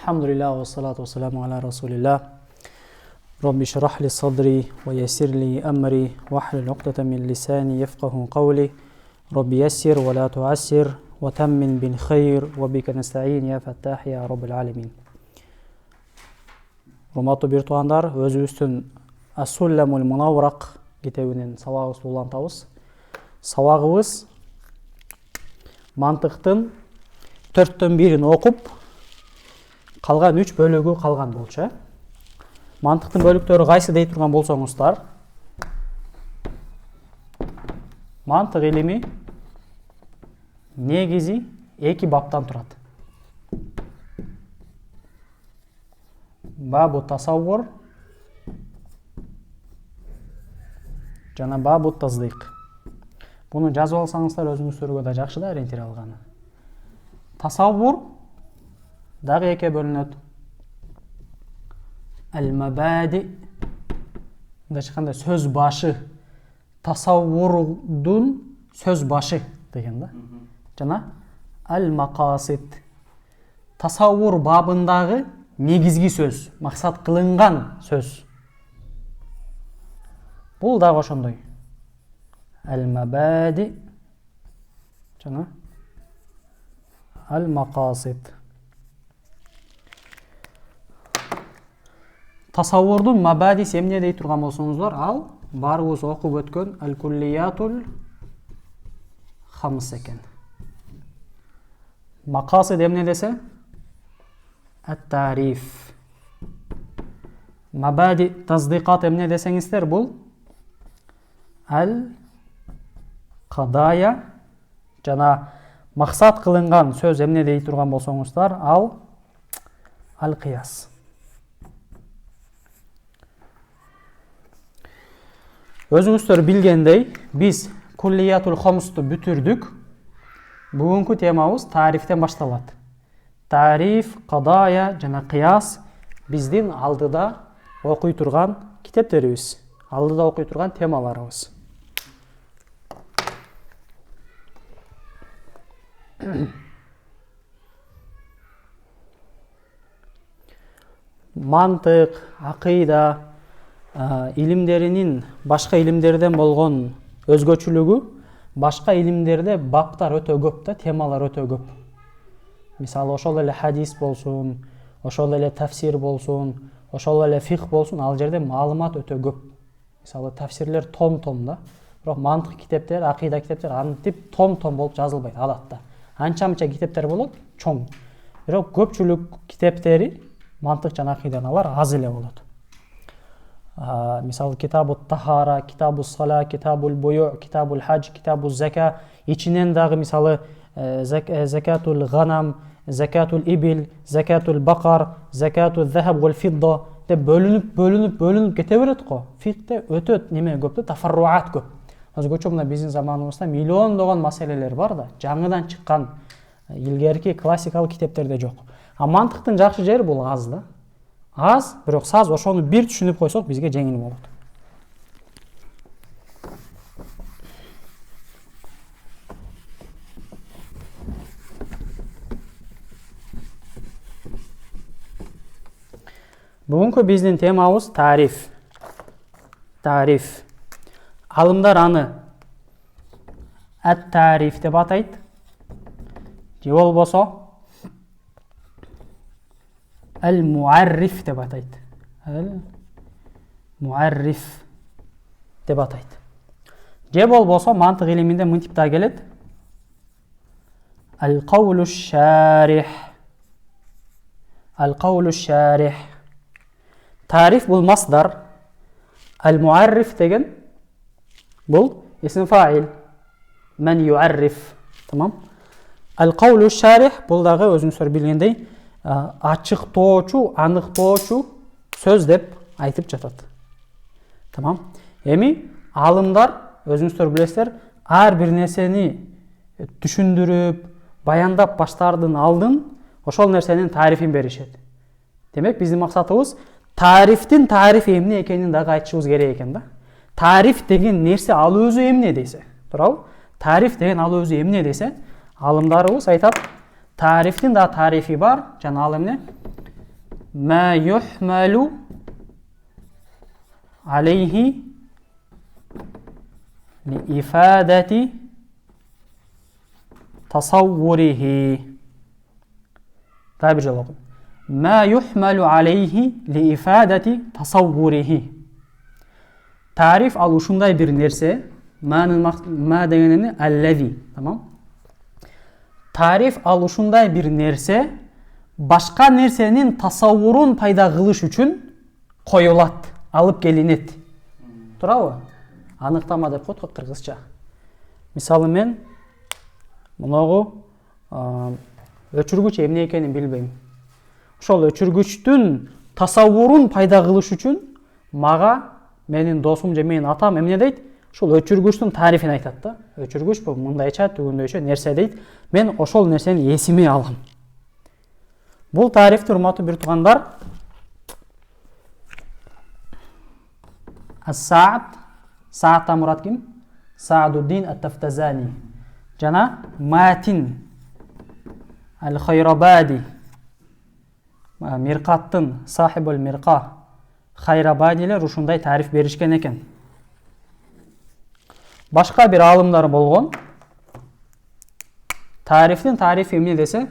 Alhamdulillah wa salatu wa salamu ala rasulillah. Rabbi shrah li sadri wa yassir li amri wahlul 'uqdatan min lisani yafqahu qawli. Rabbi yassir wa la tu'assir wa tammin bil khair wa bika nasta'in ya fattah ya rabbul alamin. Урматтуу бир туугандар, өзүбүздүн As-Sullamul Munawwaraq китебинен сабагыбызды улантабыз. Сабагыбыз мантыктын 4төн 1-ин окуп, калган 3 бөлүгү калган болчу. Мантыктын бөлүктөрү кайсы дей турган болсоңуздар, мантык илими негизи 2 баптан турат. Бабу тасаввур жана бабу таздык. Буну жазып алсаңыздар өзүңүздөргө да жакшы да ориентир алганы. Тасаввур дагы 2 бөлүнөт. Ал-мабади мындайча айтканда сөз башы, тасаввурдун сөз башы деген да. Жана ал-мақасид тасаввур бабындагы негизги сөз, максат кылынган сөз. Бул дагы ошондой. Ал-мабади жана ал-мақасид. Тасаввурдун мабадиси эмне дей турган болсоңуздар, ал баарыбыз окуп өткөн ал-куллиятул хамс экен. Мақасид эмне десе? Ат-тариф. Мабади таздиқат эмне десеңиздер, бул ал-кадая жана максат кылынган сөз эмне дей турган болсоңуздар, ал ал-кыяс. Өзүңүздөр билгендей, биз куллиятул хамсту бүтүрдүк. Бүгүнкү темабыз тарифтен башталат. Тариф, кадая жана кыяс биздин алдыда окуй турган китептерибиз, алдыда окуй турган темаларыбыз. Мантык, акыйда илимдеринин башка илимдерден болгон өзгөчөлүгү, башка илимдерде баптар өтө көп да, темалар өтө көп. Мисалы, ошол эле хадис болсун, ошол эле тафсир болсун, ошол эле фих болсун, ал жерде маалымат өтө көп. Мисалы, тафсирлер том-том да, бирок мантык китептер, акыйда китептер антип том-том болуп жазылбайт адатта. Анча-мынча китептер болот, чоң. Бирок көпчүлүк китептери мантык жана акыйдан алар аз эле болот. Мисалы, китабу тахара, китабу сала, китабул буйу, китабул хадж, китабу зака, ичинен дагы мисалы закатул ганам, закатул ибил, закатул бакар, закатул захаб вал фидда деп бөлүнүп кете берет го. Фикте өтөт неме көп да, тафарруат көп. Өзгөчө мына биздин заманыбызда миллиондогон маселелер бар да, жаңыдан чыккан илгерки классикалык китептерде жок. А мантыктын жакшы жери бул аз да. Аз, бирок саз ошону бир түшүнүп койсок бизге жеңил болот. Бүгүнкү биздин темабыз тариф. Тариф. Алымдар аны ат-тариф деп атайт. Же болбосо ал-муарриф деп атайт. Ал-муарриф деп атайт. Же болбосо мантык илиминде мынтип да келет. Ал-каулу шарих. Ал-каулу шарих. Тариф бул масдар. Ал-муарриф деген бул исм фаил. Мен юарриф. Тамам. Ал-каулу шарих бул дагы өзүңүздөр билгендей ачыктоочу, аныктоочу сөз деп айтып жатат. Тамам. Эми алымдар өзүңүздөр билесиздер, ар бир нерсени түшүндүрүп, баяндап баштаардын алдын ошол нерсенин тарифин беришет. Демек, биздин максатыбыз тарифтин тарифи эмне экенин дагы айтышыбыз керек экен да. Тариф деген нерсе ал өзү эмне десе, туурабы? Тариф деген ал өзү эмне десе, алымдарыбыз айтат, тарифтин да тарифи бар, жана ал эмне? ما يحمل عليه لإفادة تصوره. طيب جواب ما يحمل عليه لإفادة تصوره. Tarif al ушундай bir нерсе. Ma дегенини аллази. Tamam. Tarif al ушундай bir нерсе башка нерсенин тасаввурун пайда кылыш үчүн коюлат, алып келинет. Туурабы? Аныктама деп коет кыргызча. Мисалы мен мунагу өчүргүч эмне экенин билбейм. Ошол өчүргүчтүн тасаввурун пайда кылыш үчүн мага менин досум же менин атам эмне дейт? Ошол өчүргүчтүн тарифин айтат да. Өчүргүч бул мындайча түгүндөйчө нерсе дейт. Мен ошол нерсени эсиме алам. Бул тарифти урматтуу бир туугандар Ас-Саат, Саатта мурат ким? Саадуддин ат-Тафтазани. Жана Матин Ал-Хайрабади. Миркаттын сахибул Мирка Хайрабадилер ушундай тариф беришкен экен. Башка бир алымдар болгон. Тарифтин тарифи эмне десе?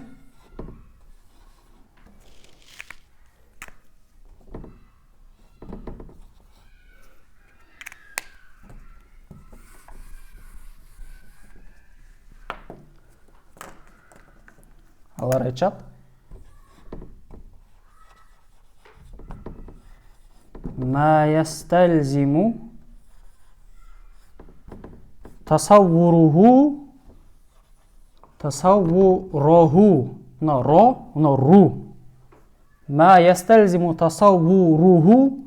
Алар айтышат. Ма ясталзиму тасаввуруху ру. Ма ясталзиму тасаввуруху.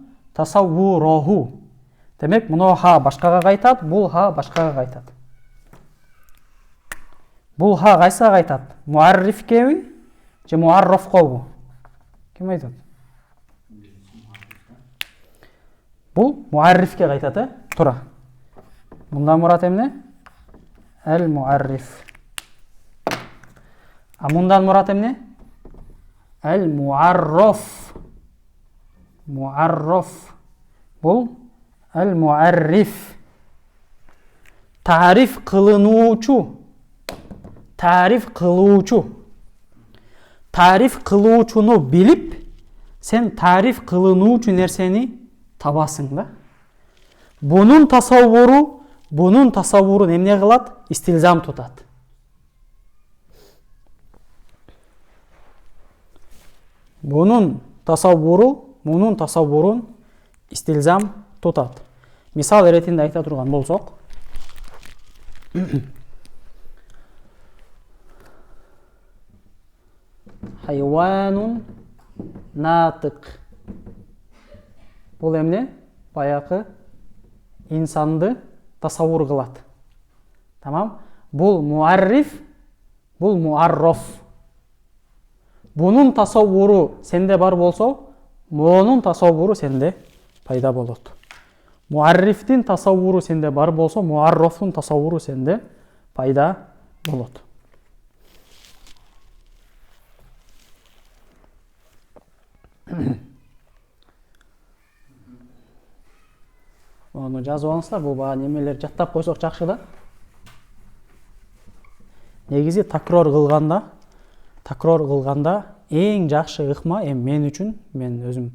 Демек, мына ха башкага кайтат, бул ха башкага кайтат. Бул ха кайсыга кайтат? Муаррифкеби же муаррафкобу? Ким айтат? Бул муаррифке кайтат, Тура. Мындан мурат эмне? Ал-муарриф. А мындан мурат эмне? Ал-муарраф. Муарраф. Бул ал-муарриф. Тариф кылынуучу. Тариф кылуучу. Тариф кылуучуну билип, сен тариф кылынуучу нерсени табасың да. Бунун тасаввурун эмне кылат? Истилзам тутат. Бунун тасаввурун истилзам тутат. Мисал иретинде айта турган болсок, хайванун натык. Бул эмне? Баякы инсанды тасаввур кылат. Тамам? Бул муарриф, бул муарраф. Бунун тасаввуру сенде бар болсо, монун тасаввуру сенде пайда болот. Муаррифтин тасаввуру сенде бар болсо, муаррафтын тасаввуру сенде пайда болот. Onu жазып алыңыздар, бул баа немелер жаттап койсок жакшы да. Негизи такрор кылганда эң жакшы ыкма мен үчүн, мен өзүм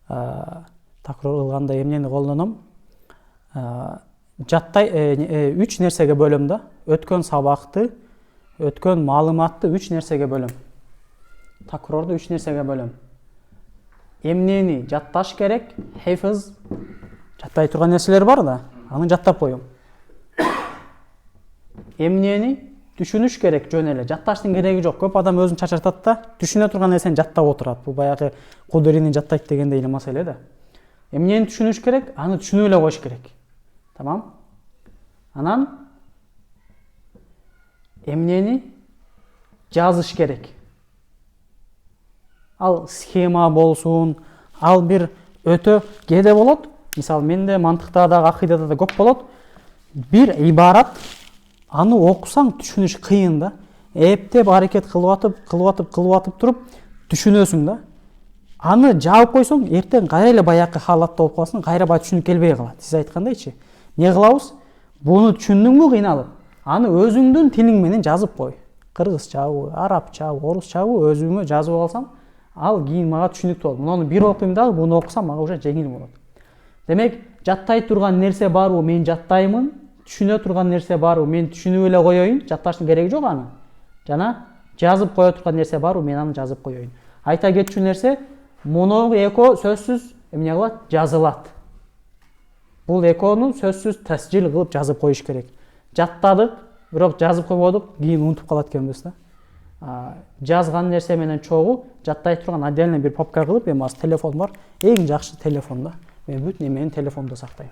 такрор кылганда эмнени колдоном? Жаттай 3 нерсеге бөлөм да. Өткөн сабакты, өткөн маалыматты 3 нерсеге бөлөм. Такрорду 3 нерсеге бөлөм. Эмнени жатташ керек? Хифз. Жаттай турган нерселер бар да, аны жаттап коем. Эмнени түшүнүш керек жөн эле. Жатташтын кереги жок. Көп адам өзүн чачыртат да, түшүнө турган нерсени жаттап отурат. Бул баягы Кудурини жаттайт дегендей эле маселе да. Эмнени түшүнүш керек? Аны түшүнүп эле коюш керек. Тамам? Анан эмнени жазыш керек? Ал схема болсун, ал бир өтө кээде болот. Мисал, менде мантыкта да, акыйдада да көп болот. Бир ибарат, аны окусаң түшүнүш кыйын да. Эптеп аракет кылып атып туруп түшүнөсүң да. аны жаап койсоң, эртең кайра эле баякы халатта болуп каласың, кайра баягы түшүнүк келбей калат. Сиз айткандайчы. Не кылабыз? Буну түшүндүңбү кыйналып? Аны өзүңдүн тилиң менен жазып кой. Кыргызчабы, арабчабы, орусчабы өзүмө жазып алсам, ал кийин мага түшүнүктүү болот. Муну бир окуйм дагы, буну окусам мага уже жеңил болот. Демек, жаттай турган нерсе барбы, мен жаттаймын. Түшүнө турган нерсе барбы, мен түшүнүп эле коеюн. Жатташтын кереги жок аны. Жана жазып кое турган нерсе барбы, мен аны жазып коеюн. Айта кетчү нерсе, муну эко сөзсүз эмне кылат? Жазылат. Бул экону сөзсүз тасжил кылып жазып коюш керек. Жаттадык, бирок жазып койбодук, кийин унутуп калат экенбиз да. Жазган нерсе менен чогуу жаттай турган отдельно бир папка кылып, эми азыр телефон бар, эң жакшы телефон да. Мен бүт немени телефондо сактайм.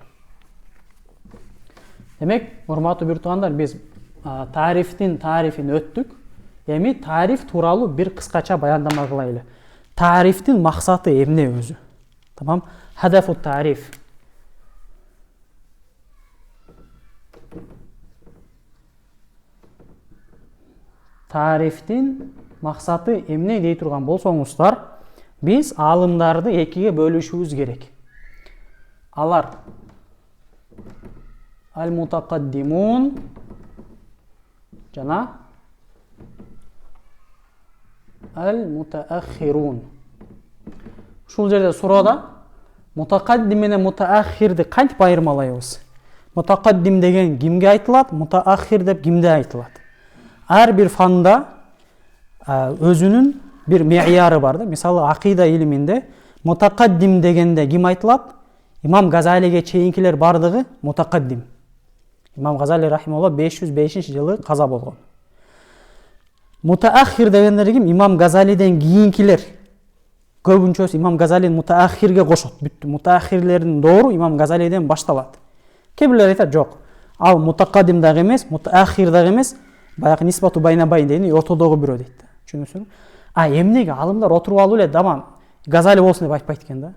Демек, урматтуу бир туугандар, биз тарифтин өттүк. Эми тариф тууралуу бир кыскача баяндама кылайлы. Тарифтин максаты эмне өзү? Тамам? Хадафу тариф. Тарифтин максаты эмне дей турган болсоңуздар, биз аалымдарды экиге бөлүшүбүз керек. Алар аль-мутакаддимун жана аль-мутаахирун. Ушул жерде суроодо мутакаддим менен мутаахирди кантип айырмалайбыз? Мутакаддим деген кимге айтылат, мутаахир деп кимде айтылат? Ар бир фанда өзүнүн бир ме'яры бар да. Мисалы, акыйда илиминде мутакаддим дегенде ким айтылат? Имам Газалиге чейинкилер бардыгы мутакаддим. Имам Газали рахималлах 505-жылы каза болгон. Мутаахир дегендер ким? Имам Газалиден кийинкилер. Көбүнчөсү Имам Газалини мутаахирге кошот. Бүттү. Мутаахирлердин доору Имам Газалиден башталат. Кээ бирлер айтат, жок. Ал мутакаддим дагы эмес, мутаахир дагы эмес, баягы нисбату байна байн дейни, ортодогу бирөө дейт. Түшүнүңүзбү? Эмнеге алымдар отуруп алып эле дама Газали болсун деп айтпайт экен да.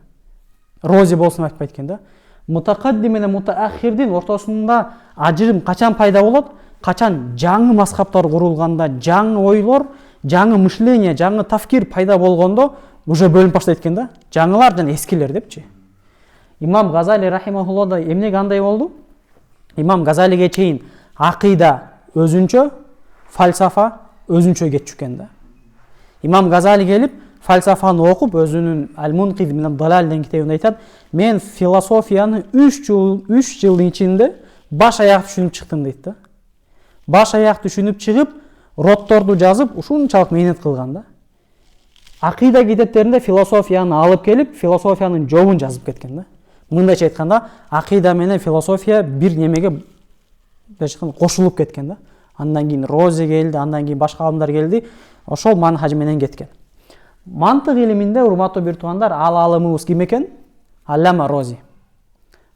Рози болсун деп айтпайт экен да. Мутакаддим менен мутаахирдин ортосунда ажырым качан пайда болот? Качан жаңы мазхабтар курулганда, жаңы ойлор, жаңы мышление, жаңы тафкир пайда болгондо уже бөлүнүп баштайт экен да. Жаңылар жана эскилер депчи. Имам Газали рахимахуллах да эмнеге андай болду? Имам Газалиге чейин акыйда өзүнчө, фальсафа өзүнчө кетчү экен да. Имам Газали келип фальсафаны окуп, өзүнүн Аль-Мунқид менен Далал деген китебинде айтат, мен философияны 3 жылдын ичинде баш аяк түшүнүп чыктым дейт да. Баш аяк түшүнүп чыгып, ротторду жазып, ушунчалык мээнет кылган да. Акыйда китептеринде философияны алып келип, философиянын жобун жазып кеткен да. Мындайча айтканда, акыйда менен философия бир немеге кошулуп кеткен да. Андан кийин Рози келди, андан кийин башка аалымдар келди, ошол манхаж менен кеткен. Мантык илиминде, урматтуу бир туугандар, ал аалымыбыз ким экен? Аллама Рози.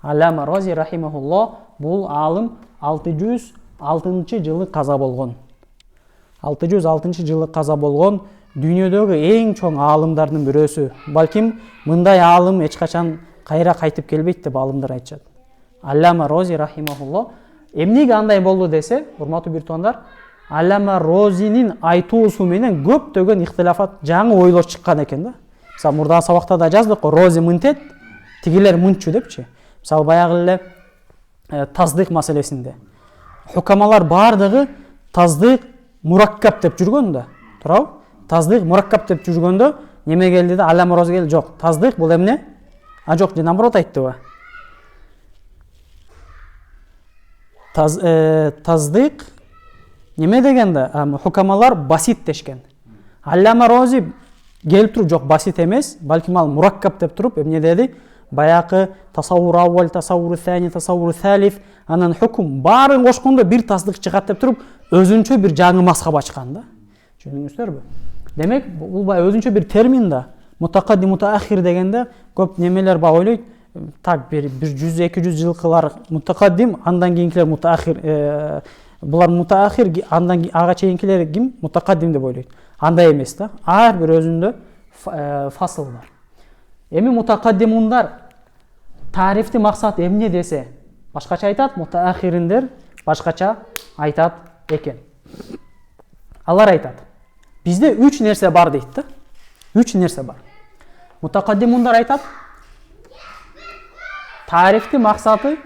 Аллама Рози рахимахуллах бул аалым 606-жылы каза болгон. 606-жылы каза болгон, дүйнөдөгү эң чоң аалымдардын бирөөсү. Балким мындай аалым эч качан кайра кайтып келбейт деп аалымдар айтышат. Аллама Рози рахимахуллах эмнеге андай болду десе, урматтуу бир туугандар, Аллама Розинин айтуусу менен көптөгөн ихтилафат, жаңы ойлор чыккан экен да. Мисалы, мурдагы сабакта да жаздык, Рози мынтет, тигилер мынтчу депчи. Мисалы, баягы эле таздык маселесинде. Хукамалар бардыгы таздык мураккаб деп жүргөн да. Туурабы? Таздык мураккаб деп жүргөндө неме келди да, Аллама Рози келди, жок, таздык бул эмне? Жок, же наоборот айттыбы? Таздык неме дегенде, хукамалар басит дешкен. Аллама Рози келип туруп, жок, басит эмес, балким ал мураккаб деп туруп, эмне деди? Баякы тасаввур аввал, тасаввур сани, тасаввур салиф, анан хукум баарын кошкондо бир таздык чыгат деп туруп, өзүнчө бир жаңы мазхаб ачкан да. Түшүндүңүздөрбү? Демек, бул өзүнчө бир термин да. Мутакаддим, мутаахир дегенде көп немелер ба ойлойт, так бир 100-200 жылкылар мутакаддим, андан кийинкилер мутаахир, булар мутаахир, андан ага чейинкилер ким? Мутакаддим деп ойлойт. Андай эмес да. Ар бир өзүндө фасыл бар. Эми мутакаддимундар тарифти максат эмне десе, башкача айтат, мутаахириндер башкача айтат экен. Алар айтат, бизде 3 нерсе бар дейт да. 3 нерсе бар. Мутакаддимундар айтат, тарифтин максаты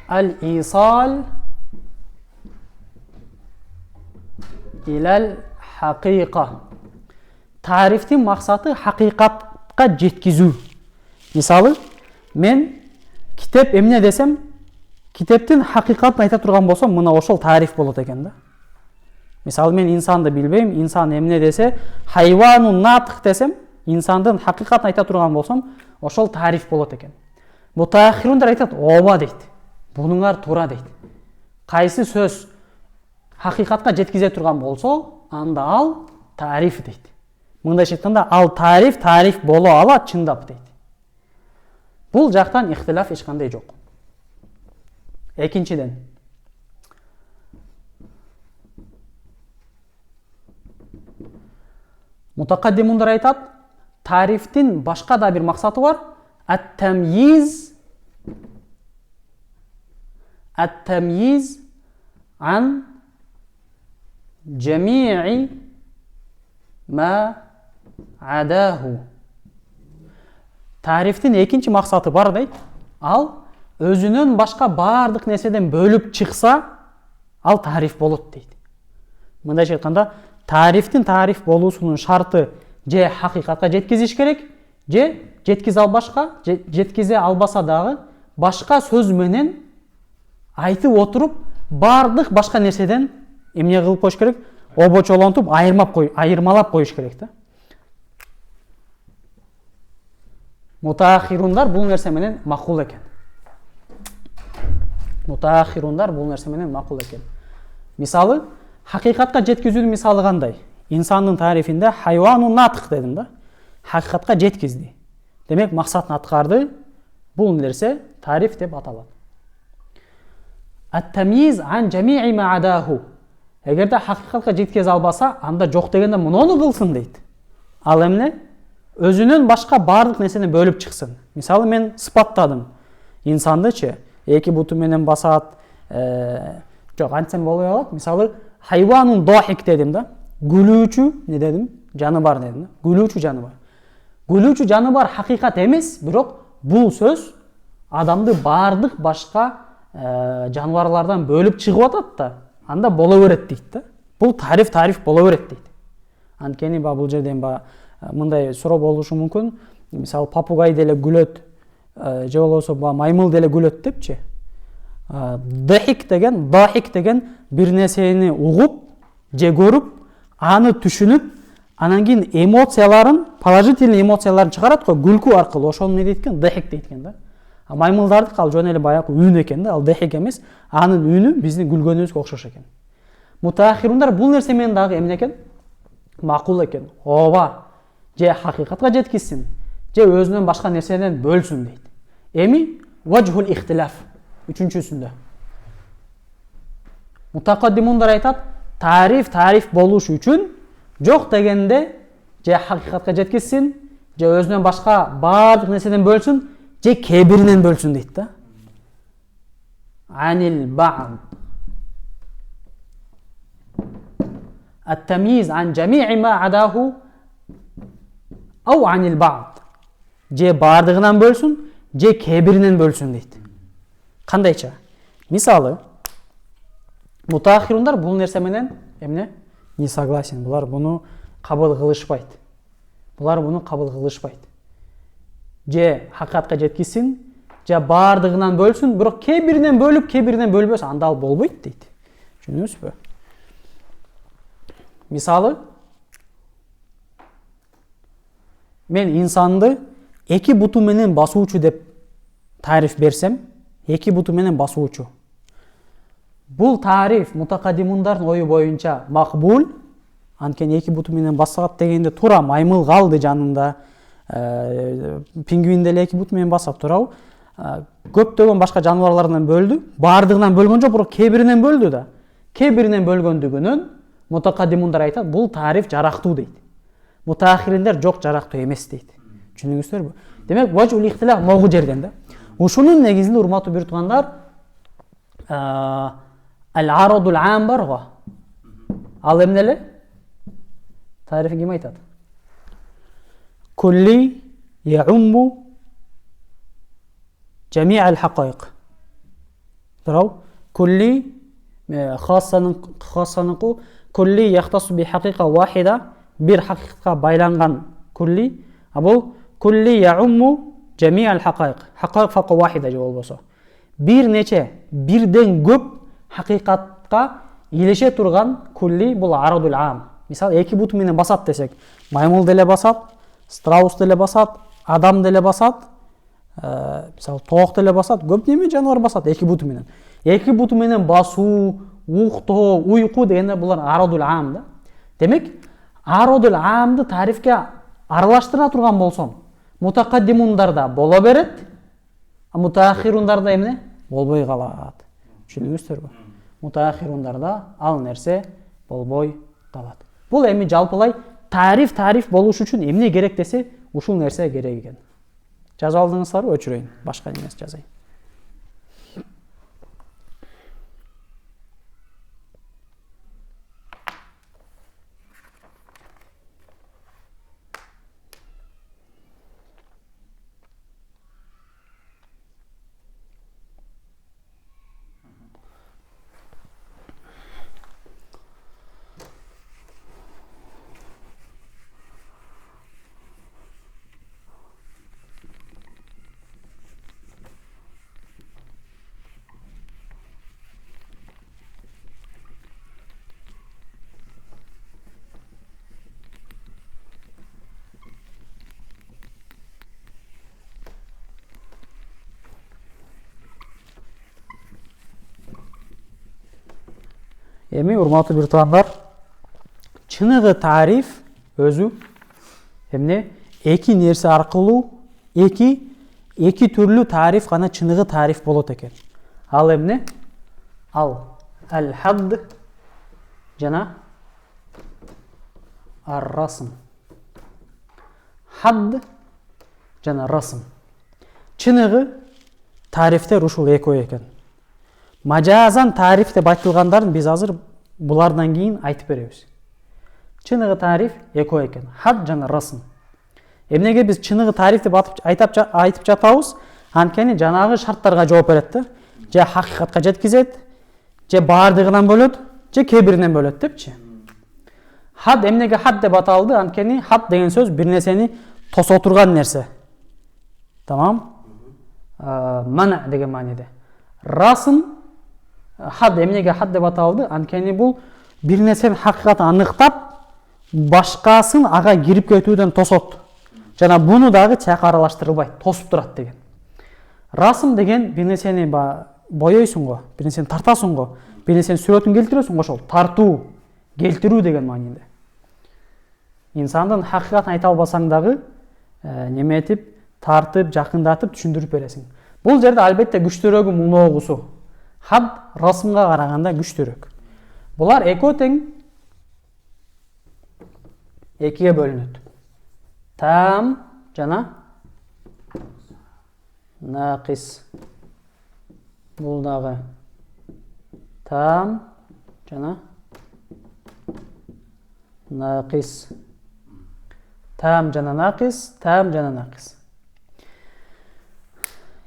al-isal ilal haqiqa. Тарифтин максаты хакыйкатка жеткизүү. Мисалы, мен китеп эмне десем, китептин хакыйкатын айта турган болсом, мына ошол тариф болот экен да. Мисалы, мен инсанды билбейм, инсан эмне десе, хайванун натык десем, инсандын хакыйкатын айта турган болсом, ошол тариф болот экен. Мутаахирундар айтат, ооба дейт. Бунуңар туура дейт. Кайсы сөз хакыйкатка жеткизе турган болсо, анда ал тариф дейт. Мындайча айтканда, ал тариф боло алат чындап дейт. Бул жактан ихтилаф эч кандай жок. Экинчиден, мутакаддимундар айтат, тарифтин башка да бир максаты бар. Ат-тамйиз ан жами'i ма адаху. Тарифтин экинчи максаты бар дейт. Ал өзүнөн башка бардык нерседен бөлүп чыкса, ал тариф болот дейт. Мындайча айтканда, тарифтин тариф болуусунун шарты же хакыйкатка жеткизиш керек, же жеткизе албаса дагы башка сөз менен айтып отуруп, бардык башка нерседен эмне кылып коюш керек? Обочолонтуп, айырмалап коюш керек да. Мутаахирундар бул нерсе менен макул экен. Мисалы, хакыйкатка жеткизүүнүн мисалы кандай? Инсандын тарифинде хайванун натык дедим да. Хакыйкатка жеткизди. Демек, максатын аткарды. Бул нерсе тариф деп аталат. Ат-тамйиз ан жами'i ма адаху. Эгерде хакыйкатка жеткизе албаса, анда жок дегенде муну кылсын дейт. Ал эмне? Өзүнөн башка бардык нерсени бөлүп чыксын. Мисалы, мен сыпаттадым инсандычы, эки буту менен басат, жок, антсем болбой калат. Мисалы, хайванун дохик дедим да. Гүлүүчү не дедим? Жаны бар дедим да. Гүлүүчү жаны бар. Гүлүүчү жаны бар хакыйкат эмес, бирок бул сөз адамды бардык башка жаныбарлардан бөлүп чыгып атат да. Анда боло берет дейт да. Бул тариф боло берет дейт. Анткени бул жерден мындай суроо болушу мүмкүн. Мисалы, папугай деле күлөт, же болбосо маймыл деле күлөт депчи. Дохик деген бир нерсени угуп, же көрүп, аны түшүнүп, анан кийин эмоцияларын, положительный эмоцияларын чыгарат го, күлкү аркылуу. Ошону не дейт экен? Дохик дейт экен да. Маймылдардык ал жөн эле баягы үн экен да, ал дохик эмес, анын үнү биздин күлгөнүбүзгө окшош экен. Мутаахирундар бул нерсе менен дагы эмне экен? Макул экен. Ооба, же хакыйкатка жеткизсин, же өзүнөн башка нерседен бөлсүн дейт. Эми ваджхул ихтилаф үчүнчүсүндө. Мутакаддимундар айтат, тариф болуш үчүн жок дегенде же хакыйкатка жеткизсин, же өзүнөн башка бардык нерседен бөлсүн, же кээ-биринен бөлсүн дейт да. Анил ба'д. Ат-тамйиз ан жами'i ма адаху ау анил ба'д. Же бардыгынан бөлсүн, же кээ-биринен бөлсүн дейт. Кандайча? Мисалы, мутаахирундар бул нерсе менен эмне? Не согласен. Булар буну кабыл кылышпайт. Же хакыйкатка жеткизсин, же бардыгынан бөлсүн, бирок кээ-биринен бөлүп, кээ-биринен бөлбөсө, анда ал болбойт дейт. Түшүнүңүзбү? Мисалы, мен инсанды эки буту менен басуучу деп тариф берсем, эки буту менен басуучу. Бул тариф мутакаддимундардын ою боюнча макбул. Анткени эки буту менен басат дегенде туура маймыл калды жанында. Пингвин деле эки буту менен басат, туурабы? Көптөгөн башка жаныбарлардан бөлдү. Бардыгынан бөлгөн жок, бирок кээ-биринен бөлдү да. Кээ-биринен бөлгөндүгүнөн мутакаддимундар айтат, бул тариф жарактуу дейт. Мутаахириндер жок, жарактуу эмес дейт. Түшүндүңүздөрбү? Демек, ваджхул ихтилаф могу жерден да. Ушунун негизинде, урматтуу бир туугандар, ал-арадул аам бар го. Ал эмне эле? Тарифи ким айтат? Кулли яумму جميع الحقائق. تراو كلي خاصة كلي يختص بحقيقة واحدة بير حقيقة بايلانغان كلي أبو كلي يعم جميع الحقائق حقائق فوق واحدة جواب بصو بير نيچه بيردен көп حقيقатка илеше турган كلي бул عرض العام. Мисал эки бут менен басат десек, маймыл деле басат, страус деле басат, адам деле басат, мисал тоок деле басат, көп неме жаныбар басат эки буту менен. Эки буту менен басуу, уктоо, уйку дегенде булар арадул аам да. Демек, арадул аамды тарифке аралаштыра турган болсоң, мутакаддимундарда боло берет, а мутаахирундарда эмне? Болбой калат. Түшүндүңүздөрбү? Мутаахирундарда ал нерсе болбой калат. Бул эми жалпылай тариф болуш үчүн эмне керек десе, ушул нерсе керек экен. Жазып алдыңыздарбы? Өчүрөйүн. Башка эмес жазайын. Эми урматтуу бир туугандар, чыныгы тариф өзү эмне? Эки нерсе аркылуу эки түрлүү тариф гана чыныгы тариф болот экен. Ал эмне? Ал ал-хадд жана ар-расм. Хадд жана расм. Чыныгы тарифтер ушул экөө экен. Мажазан тариф деп айтылгандарын биз азыр булардан кийин айтып беребиз. Чыныгы тариф экөө экен. Хад жана расм. Эмнеге биз чыныгы тариф деп айтып жатабыз? Анткени жанагы шарттарга жооп берет да. Же хакыйкатка жеткизет, же баардыгынан бөлөт, же кээ биринен бөлөт депчи. Хад эмнеге хад деп аталды? Анткени хад деген сөз бир нерсени тосо турган нерсе. Тамам? Мана деген мааниде. Расм хад эмнеге хад деп аталды? Анткени бул бир нерсенин хакыйкатын аныктап, башкасын ага кирип кетүүдөн тосот. Жана буну дагы чак аралаштырылбайт, тосуп турат деген. Расм деген бир нерсени боёйсуң го, бир нерсени тартасың го, бир нерсенин сүрөтүн келтиресиң го, ошол тартуу, келтирүү деген мааниде. Инсандын хакыйкатын айта албасаң дагы неметип, тартып, жакындатып, түшүндүрүп бересиң. Бул жерде албетте күчтөрөгү муногусу. Хад расмга караганда күчтөрөк. Булар экөө тең экиге бөлүнөт. Там жана нақис. Бул дагы там жана нақис. Там жана нақис, там жана нақис.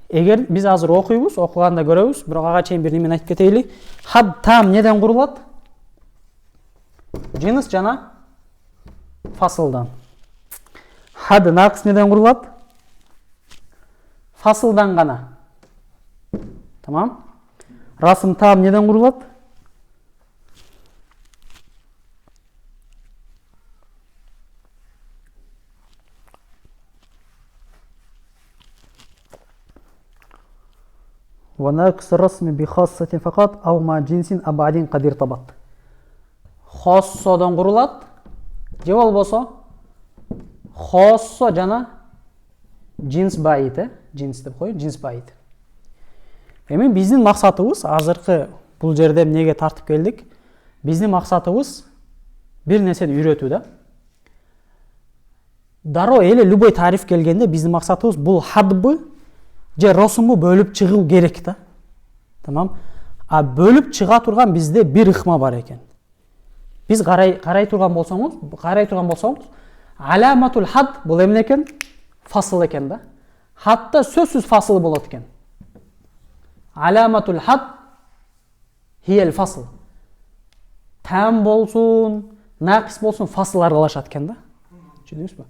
Эгер биз азыр окуйбуз, окуганда көрөбүз, бирок ага чейин бир немени айтып кетейли. Хад там неден курулат? Жинс жана фасылдан. Хад нақис неден курулат? Фасылдан гана. Тамам? Расм там неден курулат? وناقص الرسم بخاصة فقط أو مع جنس أبعد قد ارتبط. خاصة курулат, же болбосо хоссо жана джинс байит, джинс деп коеюн, джинс байит. Эми биздин максатыбыз азыркы бул жерде эмнеге тартып келдик? Биздин максатыбыз бир нерсени үйрөтүү да. Дароо эле любой тариф келгенде биздин максатыбыз бул хадбы же росуму бөлүп чыгуу керек да. Тамам? А бөлүп чыга турган бизде бир ыкма бар экен. Биз карай турган болсоңуз, аламатул хад бул эмне экен? Фасыл экен да. Хатта сөзсүз фасыл болот экен. Аламатул хад хиел фасыл. Там болсун, нақис болсун фасыл аралашат экен да. Түшүндүңүзбү?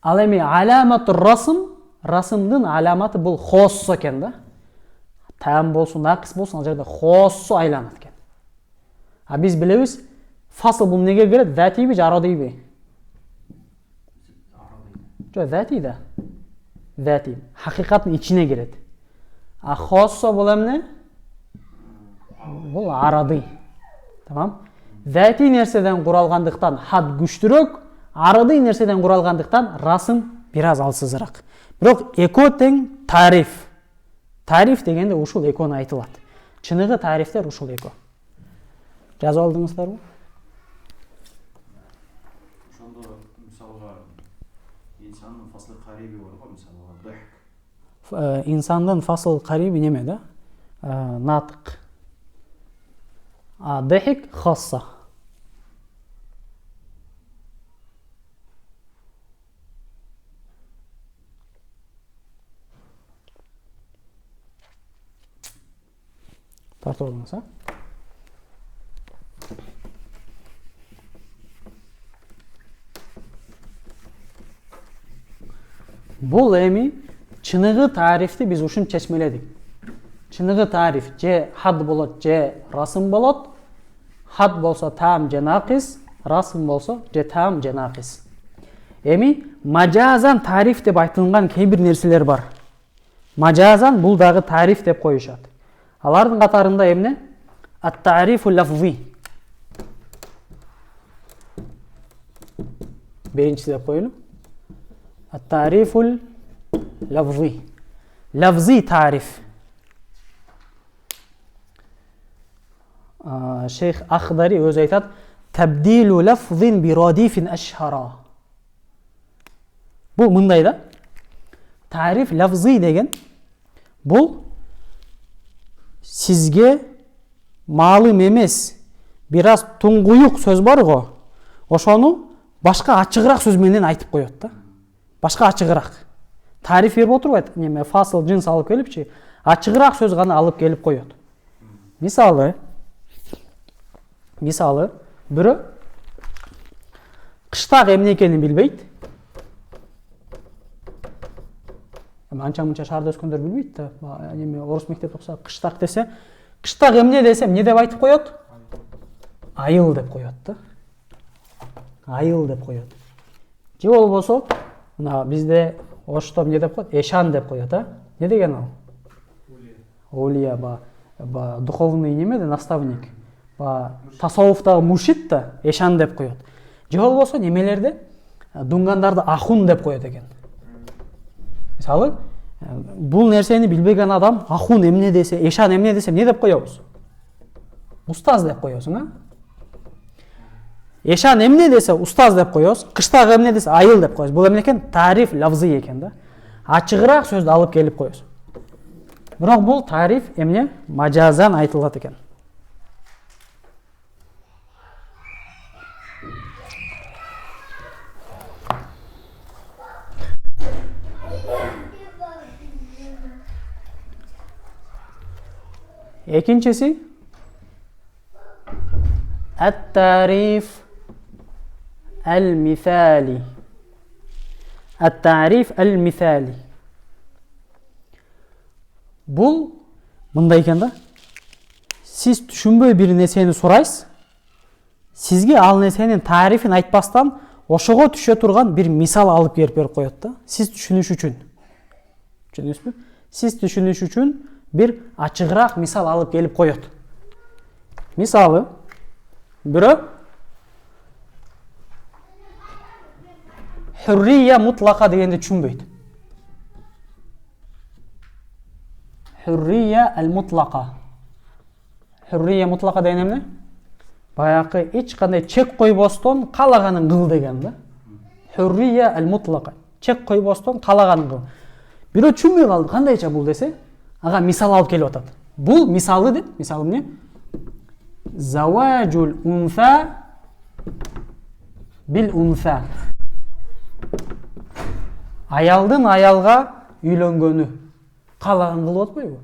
Ал эми аламатул расымдын аламаты бул хоссо экен да. Там болсун, нақис болсун, ал жерде хоссо айланат экен. А биз билебиз, фасыл бул неге кирет? Затиби же арадиби? Жо, зати да. Зати. Хакыйкаттын ичине кирет. А хоссо бул эмне? Бул аради. Тамам? Зати нерседен куралгандыктан хад күчтүрөөк, аради нерседен куралгандыктан расым бир аз алсызыраак. Бирок экөө тең тариф. Тариф дегенде ушул экөөнү айтылат. Чыныгы тарифтер ушул экөө. Жазып алдыңыздарбы? Ошондо мисалга инсандын фаслы кариби бар го, мисалга дохк. Инсандын фасыл кариби неме да? Натык. А дохик хасса. Тартып алыңыз, а? Бул эми чыныгы тарифти биз ушун чечмеледик. Чыныгы тариф же хад болот, же расым болот. Хад болсо там же нақис, расым болсо же там же нақис. Эми мажазан тариф деп айтылган кээ бир нерселер бар. Мажазан бул дагы тариф деп коюшат. Алардын катарында эмне? Ат-тарифу лафзи. Биринчиси деп коелу. Ат-тарифу лафзи. Лафзи тариф. Шейх Ахдари өзү айтат: "Табдилу лафзин би радифин ашхара." Бул мындай да. Тариф лафзи деген бул сизге маалым эмес, бир аз туңгуюк сөз бар го. Ошону башка ачыгыраак сөз менен айтып коет да. Башка ачыгыраак. Тариф берип отурбайт, неме фасыл жинс алып келипчи, ачыгыраак сөз гана алып келип коет. Мисалы бирөө кыштак эмне экенин билбейт. Анча-мынча шаарда өскөндөр билбейт да. Неме орус мектеп окуса кыштак десе, кыштак эмне десем, эмне деп айтып коет? Айыл деп коет да. Айыл деп коет. Же болбосо, мына бизде Ошто эмне деп коет? Эшан деп коет, а? Не деген ал? Олия ба духовный неме да, наставник. Ба тасаввуфтагы муршид да эшан деп коет. Же болбосо немелерде дунгандарды ахун деп коет экен. Мисалы, бул нерсени билбеген адам ахун эмне десе, эшан эмне десе, эмне деп коебуз? Устаз деп коебуз, а? Эшан эмне десе устаз деп коебуз, кыштак эмне десе айыл деп коебуз. Бул эмне экен? Тариф лафзы экен да. Ачыгыраак сөздү алып келип коебуз. Бирок бул тариф эмне? Мажазан айтылат экен. Экинчиси ат-тариф al-mithali. Ат-тариф al-mithali. Бул мындай экен да. Сиз түшүнбөй бир нерсени сурайсыз. Сизге ал нерсенин тарифин айтпастан ошого түшө турган бир мисал алып келип берип коет да. Сиз түшүнүш үчүн. Түшүндүңүзбү? Сиз түшүнүш үчүн bir açıgırak misal alıp gelip koyot. Misalı, biri hürriye mutlaka degende düşünbeydi. Hürriye el mutlaka. Hürriye mutlaka degen emne? Bayakı hiç kanday çek koyboston kalaganın kıl degen de. Hürriye el mutlaka. Çek koyboston kalaganın kıl. Biri düşünbey kaldı. Kandayça bul dese? Ага мисал алып келип атат. Бул мисалы деп, мисалы эмне? Заважул унса бил унса. Аялдын аялга үйлөнгөнү. Калаган кылып атпайбы?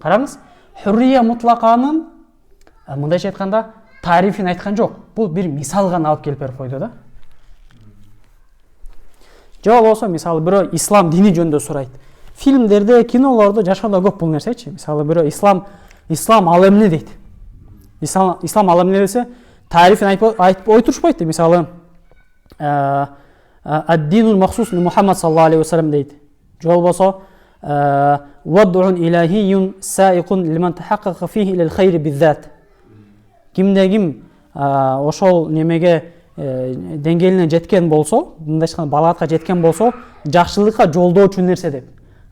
Караңыз, хуррия мутлаканын мындайча айтканда тарифин айткан жок. Бул бир мисал гана алып келип берип койду да. Же болбосо мисалы бирөө ислам дини жөнүндө сурайт. Фильмдерде, кинолордо жашоодо көп бул нерсечи. Мисалы бирөө ислам ал эмне дейт. Ислам ал эмне десе, тарифин айтып ой турушпайт. Мисалы ад-динул махсус ли Мухаммад саллаллаху алейхи ва саллям дейт. Же болбосо вад'ун илахиюн саиқун лиман тахаққақа фихи илал хайри бидзат. Кимде ким ошол немеге деңгээлине жеткен болсо, мындай айтканда балаатка жеткен болсо, жакшылыкка жолдоочу нерсе деп.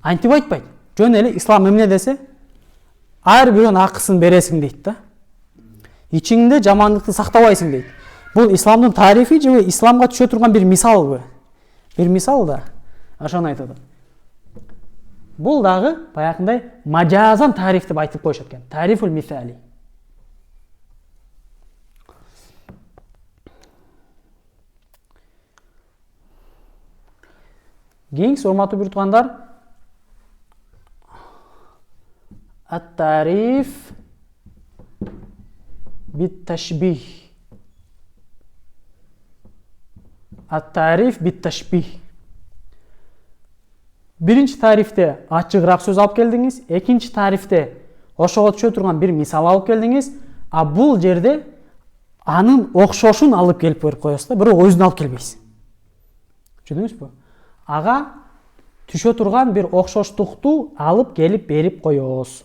Антип айтпайт. Жөн эле ислам эмне десе, ар бирөөнүн акысын бересиң дейт да. Ичиңде жамандыкты сактабайсың дейт. Бул исламдын тарихи же исламга түшө турган бир мисалбы? Бир мисал да. Ошону айтат. Бул дагы баягындай мажазан тарих деп айтып коюшат экен. Тарифул мисали. Кийинки урматтуу бир туугандар, ат-тариф бит-ташбих. Ат-тариф бит-ташбих. Биринчи тарифте ачыгыраак сөз алып келдиңиз, экинчи тарифте ошого түшө турган бир мисал алып келдиңиз, а бул жерде анын окшошун алып келип берип коесуз да, бирок өзүн алып келбейсиз. Түшүндүңүзбү? Ага түшө турган бир окшоштукту алып келип берип коебуз.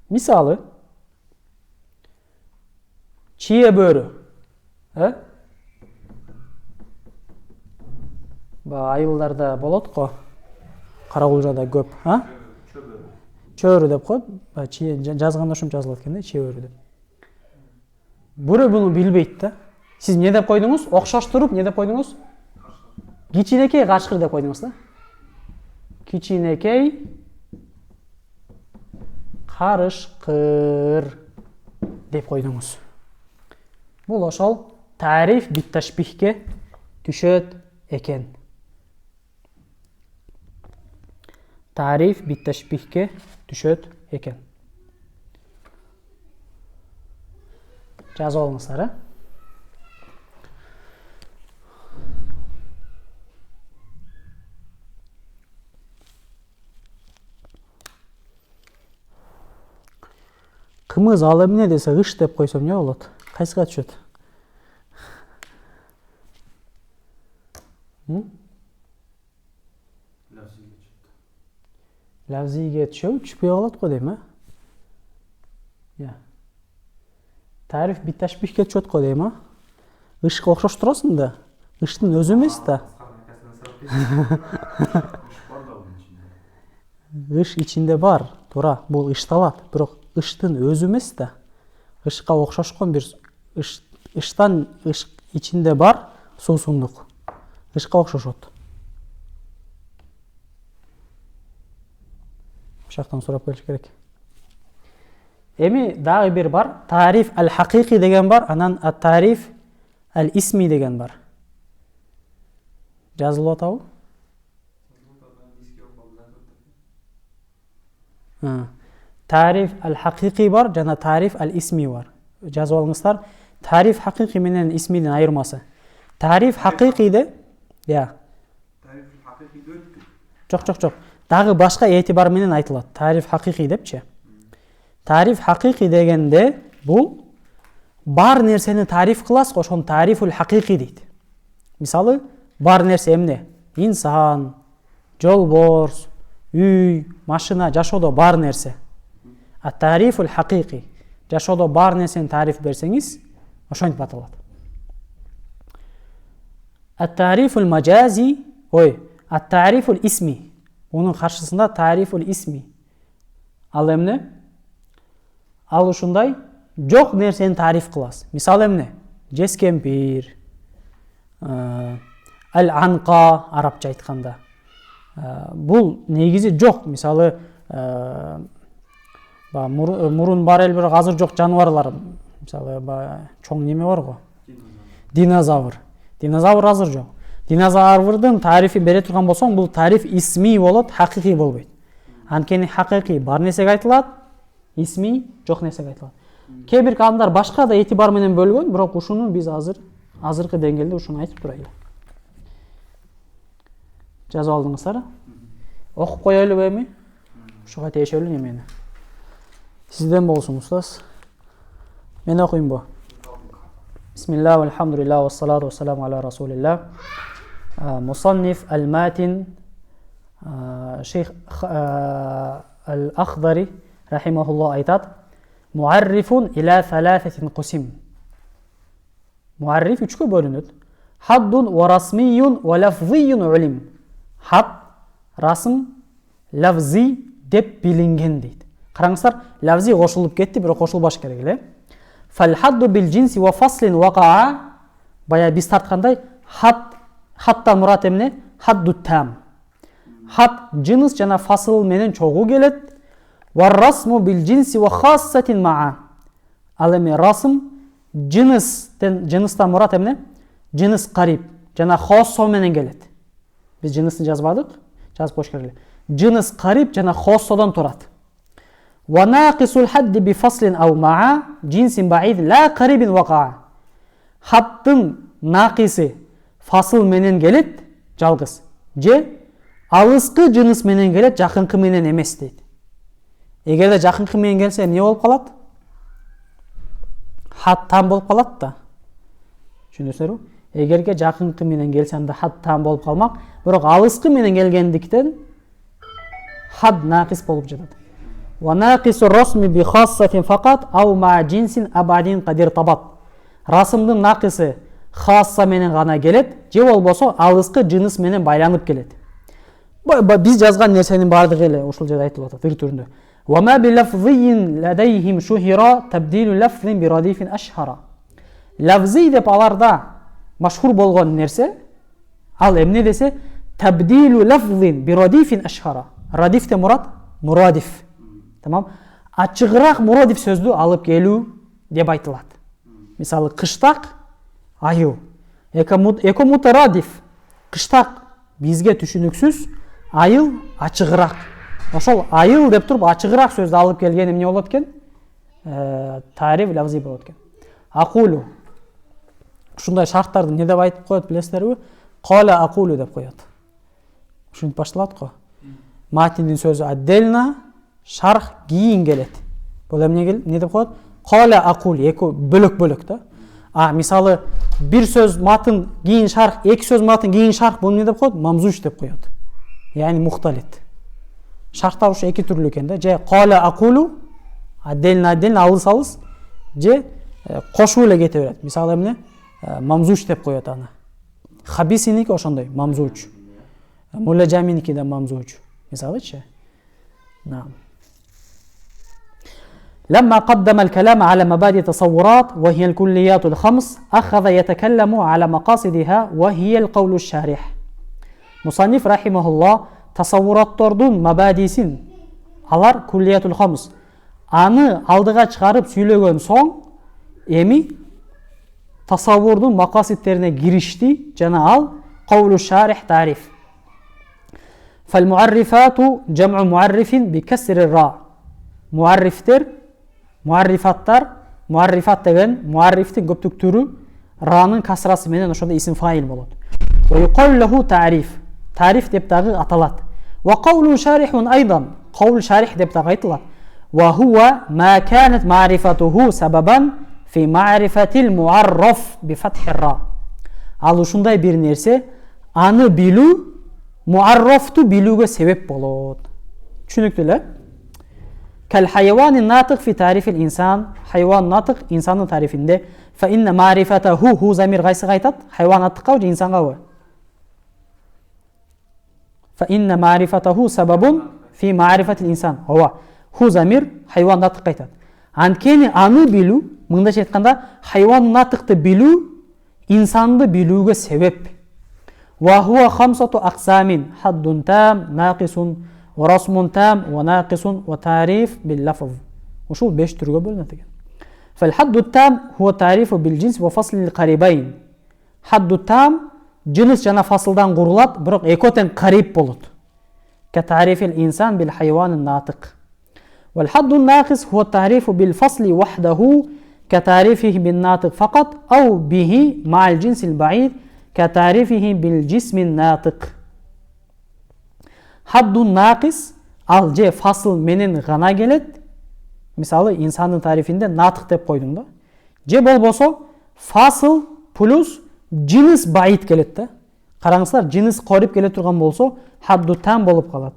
Мисалы, чие бөрү. Айылдарда болот го. Карагулжада көп, чөбөрү деп коет. Чие жазганда ошентип жазылат экен да, чөбөрү деп. Бирөө буну билбейт да. Сиз эмне деп койдуңуз? Окшоштуруп эмне деп койдуңуз? Кичинекей кашкыр деп койдуңуз да. Кичинекей карышкыр деп койдуңуз. Бул ошол тариф бит-ташбихке түшөт экен. Тариф бит-ташбихке түшөт экен. Жазып алыңыздар, Кымыз ал эмне десе, ыш деп койсом эмне болот? Кайсыга түшөт? Лавзиге түшөбү, түшпөй калат го дейм, Тариф бит-ташбихке түшөт го дейм, Ышка окшоштурасың да. Ыштын өзү эмес да. Ыш ичинде бар, туура, бул ышталат, бирок ыштын өзү эмес да. Ышка окшошкон бир ыштан ичинде бар суусундук. Ышка окшошот. Ошактан сурап келиш керек. Эми дагы бир бар, тариф ал-хакыйки деген бар, анан ат-тариф ал-исми деген бар. Жазылып атабы? Тариф ал-хакыйки бар, жана тариф ал-исми бар. Жазып алыңыздар. Тариф хакыйки менен исмидин айырмасы. Тариф хакыйкиде, Тариф хакыйкиде өттү. Жок. Дагы башка этибар менен айтылат. Тариф хакыйки депчи. Тариф хакыйки дегенде бул бар нерсени тариф кыласыз, ошону тарифул хакыйки дейт. Мисалы, бар нерсе эмне? Инсан, жолборс, үй, машина, жашоодо бар нерсе. А тарифул хакыйки, жашоодо бар нерсени тариф берсеңиз, ошентип аталат. Ат-тарифул маджази, ат-тарифул исми. Онун каршысында тарифул исми. Ал эмне? Ал ушундай жок нерсени тариф кыласыз. Мисалы эмне? Жескемпир, ал-анка арабча айтканда. Бул негизи жок. Мисалы мурун бар эле бирок азыр жок жаныбарлар Мисалы чоң неме бар го? Динозавр. Динозавр азыр жок. Динозаврдын тарифи бере турган болсоң, бул тариф исми болот, хакыйкый болбойт. Анткени хакыйкый бар нерсеге айтылат, исми жок нерсеге айтылат. Кээ бир адамдар башка да этибар менен бөлгөн, бирок ушуну биз азыркы деңгээлде ушуну айтып турайлы. Жазып алдыңыздар? Окуп коелубу эми? Ушуга тиешелүү немени? Сизден болсун, устаз. Мен окуймбу? Бисмилlah, вальхамдулилlah, вассалату вассаламу аля расулилlah. Мусанниф аль-Матин Шейх Ал-Ахдari рахимахуллах айтат: Муаррифун иля саласатин кусим. Муарриф үчкө бөлүнөт. Хаддун ва расмиюн ва лафзиюн улим. Хад, расм, лафзи деп билинген дейт. Караңыздар, лафзи кошулуп кетти, бирок кошулбаш керек эле. Фал хадду бил джинси ва фаслин вакаа. Бая биз тарткандай хаттан мурат эмне? Хадду там. Хад жыныс жана фасыл менен чогуу келет. Ва расму бил джинси ва хассатин маа. Ал эми расм жыныстан мурат эмне? Жыныс кариб жана хоссо менен келет. Биз жынысын жазбадык, жазып коюш керек эле. Жыныс кариб жана хоссодон турат. Ва нақисул хадди би фаслин ау маа джинсин баид ла карибин вакаа. Хаттын нақиси фасыл менен келет, жалгыз. Же алыскы жыныс менен келет, жакынкы менен эмес дейт. Эгерде жакынкы менен келсе эмне болуп калат? Хат там болуп калат да. Түшүнөсүзбү? Эгерге жакынкы менен келсе анда хат там болуп калмак, бирок алыскы менен келгендиктен хад нақис болуп жатат. Ва нақису расми би хассатин факат ау ма джинсин абадин кадир табат. Расымдын нақисы хасса менен гана келет, же болбосо алыскы жыныс менен байланып келет. Биз жазган нерсенин баардыгы эле ушул жерде айтылып атат ыр түрүндө. Ва ма би лафзийин ладайхим шухира табдилу лафзин би радифин ашхара. Лафзи деп аларда машхур болгон нерсе, ал эмне десе, табдилу лафзин би радифин ашхара. Радиф де мурат, мурадиф. Тамам? Ачыгыраак мурадиф сөздү алып келүү деп айтылат. Мисалы кыштак, айыл. Эко мутарадиф. Кыштак бизге түшүнүксүз, айыл ачыгыраак. Ошол айыл деп туруп ачыгыраак сөздү алып келген эмне болот экен? Тариф лафзи болот экен. Акулу. Ушундай шарттарды не деп айтып коет билесиздерби? Кала акулу деп коет. Ушинтип башталат го. Матиндин сөзү отдельно, шарх кийин келет. Бул эмне деп коет? Кала акул, эки бөлөк да. Мисалы бир сөз матын кийин шарх, эки сөз матын кийин шарх, буну не деп коет? Мамзуч деп коет. Яни мухталит. Шархтар ушу эки түрлүү экен да. Же кала акулу, отдельно алыс, же кошуу эле кете берет. Мисалы эмне? Мамзуч деп коет аны. Хабисиники ошондой, мамзуч. Мулла Жаминики да мамзуч. Мисалычы? نعم. لما قدم الكلام على مبادئ التصورات وهي الكليات الخمس أخذ يتكلم على مقاصدها وهي القول الشارح. مصنف رحمه الله تصورаттардын мабадисин, алар куллиятул хамс, аны алдыга чыгарып сүйлөгөн соң эми tasavvurdun makasitlerine girişti jana al qawlu şarih tarif. Fal muarrifatu jam'u muarrifin bi kasri ra. Muarrifat degen muarriftin көптүк түрү ранын касрасы менен ошондо исим фаил болот. Wa yuqalu lahu ta'rif. Ta'rif деп дагы аталат. Wa qawlu sharihun aydan. Qawl sharih деп дагы айтылат. Wa huwa ma kanat ma'rifatuhu sababan fi ma'rifatil muarraf bi fathir ra. Ал ушундай бир нерсе аны билүү muarraftу билүүгө себеп болот. Түшүнүктүү эле? Кал хайванин натык фи тарифил инсан. Хайван натык инсандын тарифинде. Fa inna ma'rifatahu hu замир кайсыга айтат? Хайванаттыкка же инсангабы? Fa inna ma'rifatahu sababun fi ma'rifatil insan. Ооба. Ху замир хайванаттыкка айтат. Анткени аны билүү, мындайча айтканда, хайванаттыкты билүү инсанды билүүгө себеп. Wa huwa khamsatu aqsamin haddun tam naqisun wa rasmun tam wa naqisun wa tarif bil lafz. Ушул 5 түргө бөлүнөт экен. فالحد التام هو تعريف بالجنس وفصل القريبين. حد التام جنس жана фасылдан курулат, бирок экөө тең кариб болот. كتعريف الإنسان بالحيوان الناطق. والحد الناقص هو التعريف بالفصل وحده كتعريفه بالناطق فقط أو به مع الجنس البعيد كتعريفه بالجسم الناطق. حد الناقص ал же фасыл менен гана келет. Мисалы инсандын тарифинде натык деп койдум да. Же болбосо фасыл плюс жинис баид келет да. Караңыздар, жинис корип келе турган болсо хадду там болуп калат.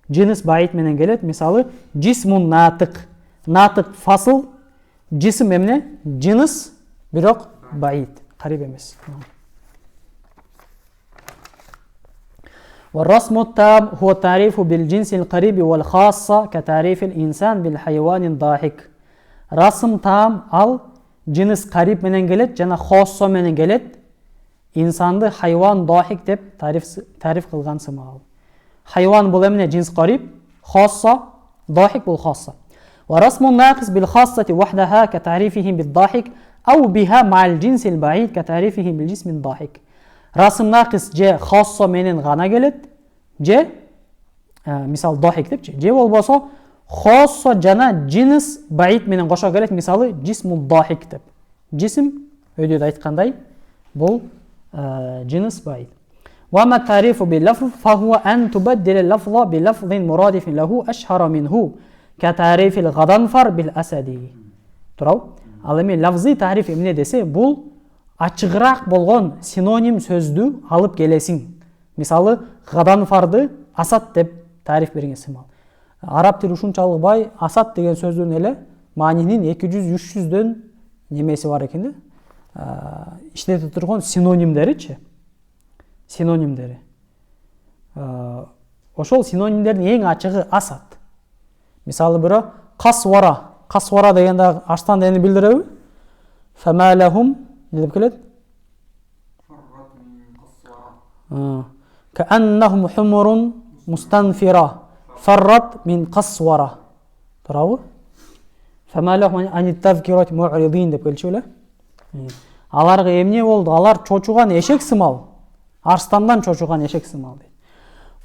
Жинис баид менен келет. Мисалы жисмун натык. Натык фасыл, жисм эмне? Жинис, бирок баид, кариб эмес. والرسم التام هو التعريف بالجنس القريب والخاصة كتعريف الإنسان بالحيوان الضاحك. رسم تام ал جنس قريب менен келет жана خاصة менен келет. İnsanды хайван ضاحك деп тариф кылган сымал. Хайван бул эмне? Жинс قريب, خاصة ضاحك бул خاصة. ورسم الناقص بالخاصة وحدها كتعريفه بالضاحك أو بها مع الجنس البعيد كتعريفه بالجسم الضاحك. Расым нақис же хассо менен гана келет, же мисал дохик депчи, же болбосо хассо жана жинис баид менен кошо келет, мисалы жисму дохик деп. Жисм өйдөдө айткандай бул жинис баид. وما التعريف باللفظ فهو أن تبدل اللفظ بلفظ مرادف له أشهر منه كتعريف الغضنفر بالأسد. Турабы? Ал эми лафзый тариф эмне десе, бул ачыгыраак болгон синоним сөздү алып келесиң. Мисалы, гаданфарды асад деп тариф берген сымал. Араб тили ушунчалык бай, асад деген сөздүн эле маанинин 200-300дөн немеси бар экен да. Иштете турган синонимдеричи. Синонимдери. Ошол синонимдердин эң ачыгы асад. Мисалы бирөө касвара. Касвара дегенде аштан дегенди билдиреби? Фама лахум ne деп келет? كأنهم حمر مستنفرة فرت من قسورة. Турабы? فما لهم عن التذكرة معرضين деп келчү эле. Аларга эмне болду? Алар чочуган эшек сымал. Арстандан чочуган эшек сымал дейт.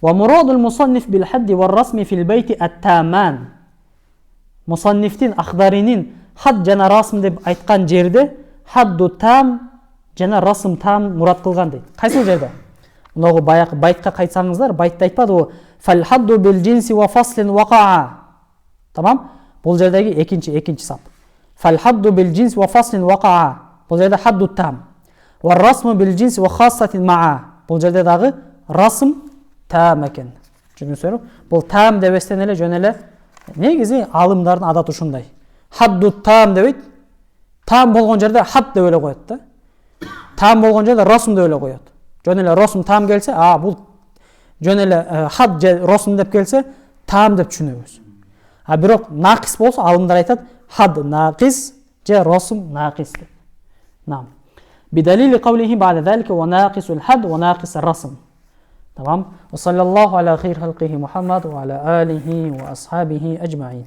ومراد المصنف بالحد والرسم في البيت التامان. Мусаннифтин Ахдаринин хад жана расм деп айткан жерде хадду там жана расм там мурат кылган дейт. Кайсыл жерде? Мынагы баягы байтка кайтсаңыздар, байтта айтпадыбы? Фал хадду бил джинси ва фаслин вақаа. Тамам? Бул жердеги экинчи сап. Фал хадду бил джинси ва фаслин вақаа. Бул жерде хадду там. Ва расму бил джинси ва хассатин маа. Бул жерде дагы расм там экен. Түшүнүңүзбү? Бул там дебестен эле жөн эле негизи алымдардын адаты ушундай. Хадду там дебейт. Там болгон жерде хад деп эле коет да. Там болгон жерде расм деп эле коет. Жөн эле расм там келсе, бул жөн эле хад же расм деп келсе, там деп түшүнөбүз. Бирок нақис болсо алымдар айтат хад нақис же расм нақис деп. Нам. بدليل قوله بعد ذلك وناقص الحد وناقص الرسم. تمام. وصلى الله على خير خلقه محمد وعلى آله وأصحابه أجمعين.